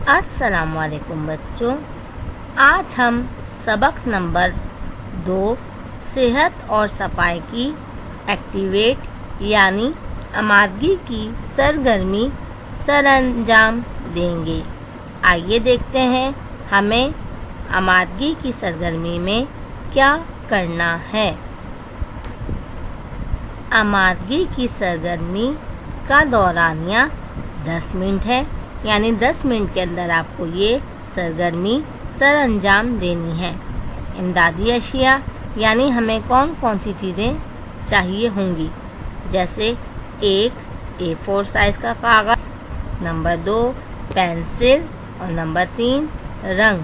अस्सलाम वालेकुम बच्चों, आज हम सबक नंबर 2 सेहत और सफाई की एक्टिवेट यानी आमादगी की सरगर्मी सरअंजाम देंगे। आइए देखते हैं हमें आमादगी की सरगर्मी में क्या करना है। आमादगी की सरगर्मी का दौरानिया 10 मिनट है, यानी 10 मिनट के अंदर आपको ये सरगर्मी सरअंजाम देनी है। इमदादी अशिया यानी हमें कौन कौन सी चीज़ें चाहिए होंगी, जैसे 1 A4 साइज़ का कागज़, नंबर 2 पेंसिल और नंबर 3 रंग।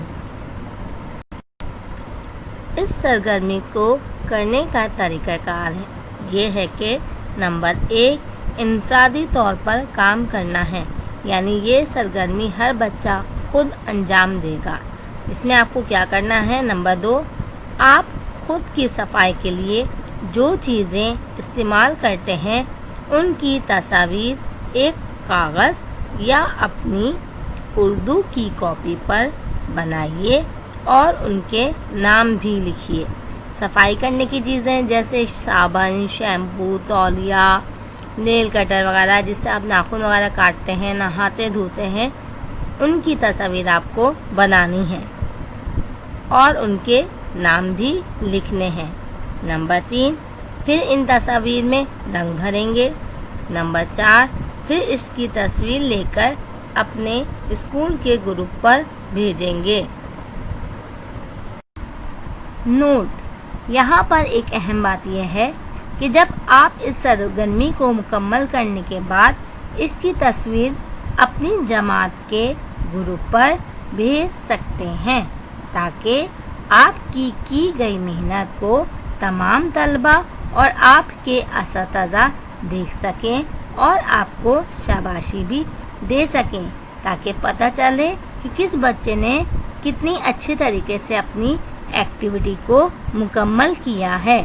इस सरगर्मी को करने का तरीक़ाकार ये है कि नंबर 1 इनफरादी तौर पर काम करना है, यानी ये सरगर्मी हर बच्चा खुद अंजाम देगा। इसमें आपको क्या करना है, नंबर 2 आप खुद की सफाई के लिए जो चीज़ें इस्तेमाल करते हैं उनकी तस्वीर एक कागज़ या अपनी उर्दू की कॉपी पर बनाइए और उनके नाम भी लिखिए। सफाई करने की चीज़ें जैसे साबुन, शैम्पू, तौलिया, नेल कटर वगैरह जिससे आप नाखून वगैरह काटते हैं, नहाते धोते हैं, उनकी तस्वीर आपको बनानी है और उनके नाम भी लिखने हैं। नंबर 3 फिर इन तस्वीर में रंग भरेंगे। नंबर 4 फिर इसकी तस्वीर लेकर अपने स्कूल के ग्रुप पर भेजेंगे। नोट, यहाँ पर एक अहम बात यह है कि जब आप इस सरगर्मी को मुकम्मल करने के बाद इसकी तस्वीर अपनी जमात के ग्रुप पर भेज सकते हैं, ताकि आपकी की गई मेहनत को तमाम तलबा और आपके असातिज़ा देख सकें और आपको शाबाशी भी दे सकें, ताकि पता चले कि किस बच्चे ने कितनी अच्छे तरीके से अपनी एक्टिविटी को मुकम्मल किया है।